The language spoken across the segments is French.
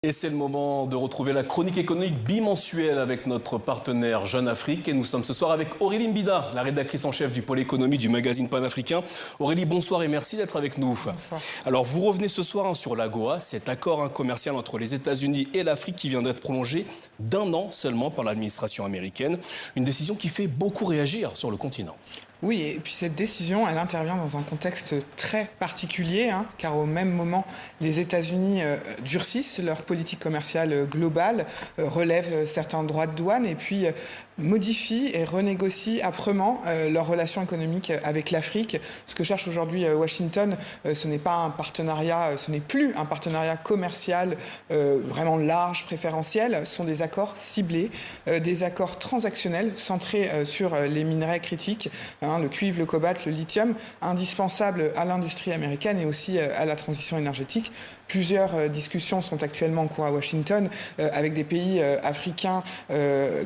Et c'est le moment de retrouver la chronique économique bimensuelle avec notre partenaire Jeune Afrique. Et nous sommes ce soir avec Aurélie Mbida, la rédactrice en chef du pôle économie du magazine panafricain. Aurélie, bonsoir et merci d'être avec nous. Bonsoir. Alors, vous revenez ce soir sur l'AGOA, cet accord commercial entre les États-Unis et l'Afrique qui vient d'être prolongé d'1 an seulement par l'administration américaine. Une décision qui fait beaucoup réagir sur le continent. Oui, et puis cette décision, elle intervient dans un contexte très particulier, car au même moment, les États-Unis durcissent leur politique commerciale globale, relèvent certains droits de douane et puis modifient et renégocient âprement leurs relations économiques avec l'Afrique. Ce que cherche aujourd'hui Washington, ce n'est pas un partenariat, ce n'est plus un partenariat commercial vraiment large, préférentiel, ce sont des accords ciblés, des accords transactionnels centrés sur les minerais critiques, le cuivre, le cobalt, le lithium, indispensables à l'industrie américaine et aussi à la transition énergétique. Plusieurs discussions sont actuellement en cours à Washington avec des pays africains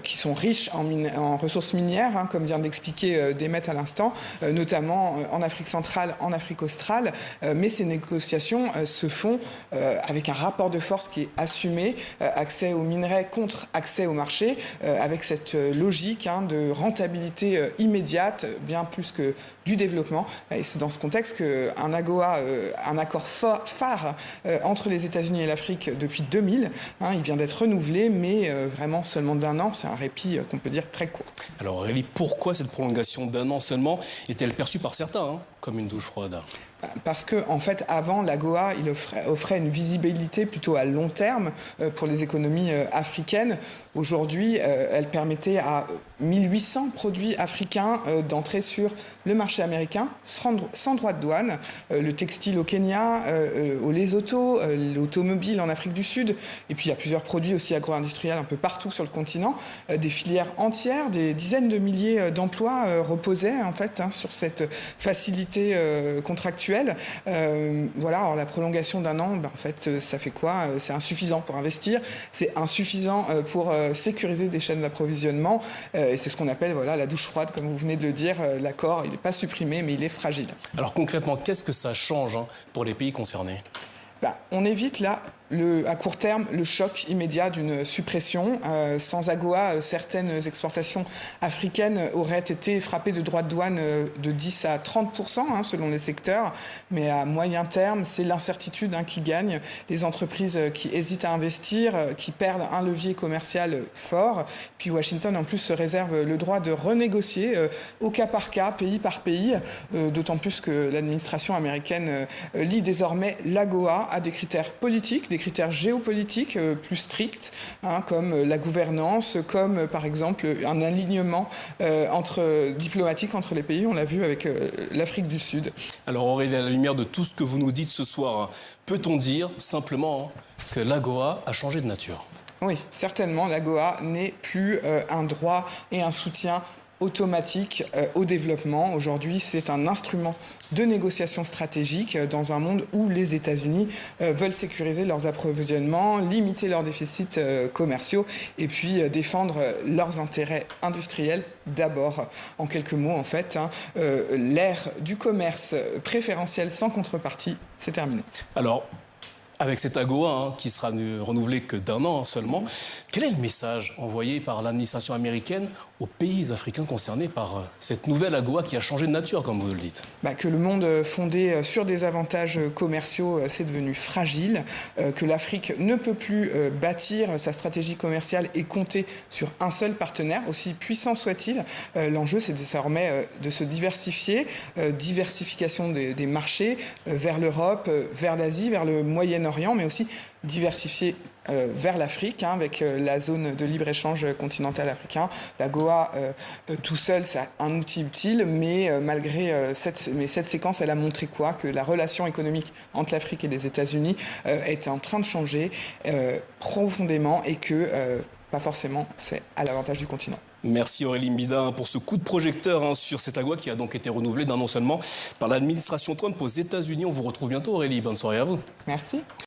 qui sont riches en ressources minières, comme vient de l'expliquer Demet à l'instant, notamment en Afrique centrale, en Afrique australe. Mais ces négociations se font avec un rapport de force qui est assumé, accès aux minerais contre accès au marché, avec cette logique de rentabilité immédiate, bien plus que du développement. Et c'est dans ce contexte qu'un AGOA, un accord phare entre les États-Unis et l'Afrique depuis 2000, il vient d'être renouvelé, mais vraiment seulement d'1 an. C'est un répit qu'on peut dire très court. Alors Aurélie, pourquoi cette prolongation d'1 an seulement est-elle perçue par certains comme une douche froide ? Parce que, en fait, avant, l'AGOA, il offrait une visibilité plutôt à long terme pour les économies africaines. Aujourd'hui, elle permettait à 1800 produits africains d'entrer sur le marché américain sans droit de douane. Le textile au Kenya, au Lesotho, l'automobile en Afrique du Sud. Et puis, il y a plusieurs produits aussi agro-industriels un peu partout sur le continent. Des filières entières, des dizaines de milliers d'emplois reposaient, en fait, sur cette facilité contractuelle. Voilà, alors la prolongation d'1 an, en fait, ça fait quoi? C'est insuffisant pour investir, c'est insuffisant pour sécuriser des chaînes d'approvisionnement, et c'est ce qu'on appelle la douche froide, comme vous venez de le dire. L'accord, il n'est pas supprimé, mais il est fragile. Alors concrètement, qu'est-ce que ça change pour les pays concernés ? On évite là, à court terme, le choc immédiat d'une suppression. Sans AGOA, certaines exportations africaines auraient été frappées de droits de douane de 10 à 30%, selon les secteurs. Mais à moyen terme, c'est l'incertitude qui gagne. Les entreprises qui hésitent à investir, qui perdent un levier commercial fort. Puis Washington, en plus, se réserve le droit de renégocier au cas par cas, pays par pays. D'autant plus que l'administration américaine lie désormais l'AGOA à des critères politiques, des critères géopolitiques plus stricts, comme la gouvernance, comme par exemple un alignement diplomatique entre les pays. On l'a vu avec l'Afrique du Sud. Alors Aurélie, à la lumière de tout ce que vous nous dites ce soir, peut-on dire simplement que l'AGOA a changé de nature ? Oui, certainement, l'AGOA n'est plus un droit et un soutien automatique au développement. Aujourd'hui, c'est un instrument de négociation stratégique dans un monde où les États-Unis veulent sécuriser leurs approvisionnements, limiter leurs déficits commerciaux et puis défendre leurs intérêts industriels d'abord. En quelques mots, en fait, l'ère du commerce préférentiel sans contrepartie, c'est terminé. Alors, avec cet AGOA qui sera renouvelé que d'1 an seulement, quel est le message envoyé par l'administration américaine aux pays africains concernés par cette nouvelle AGOA qui a changé de nature, comme vous le dites ? Que le monde fondé sur des avantages commerciaux, c'est devenu fragile, que l'Afrique ne peut plus bâtir sa stratégie commerciale et compter sur un seul partenaire, aussi puissant soit-il. L'enjeu, c'est désormais de se diversifier, diversification des marchés vers l'Europe, vers l'Asie, vers le Moyen-Orient, mais aussi diversifier vers l'Afrique, avec la zone de libre-échange continental africain. L'AGOA, tout seul, c'est un outil utile, mais malgré cette séquence, elle a montré quoi? Que la relation économique entre l'Afrique et les États-Unis est en train de changer profondément et que, pas forcément, c'est à l'avantage du continent. Merci Aurélie Mbida pour ce coup de projecteur sur cette AGOA qui a donc été renouvelée d'1 an seulement par l'administration Trump aux États-Unis. On vous retrouve bientôt Aurélie. Bonne soirée à vous. Merci.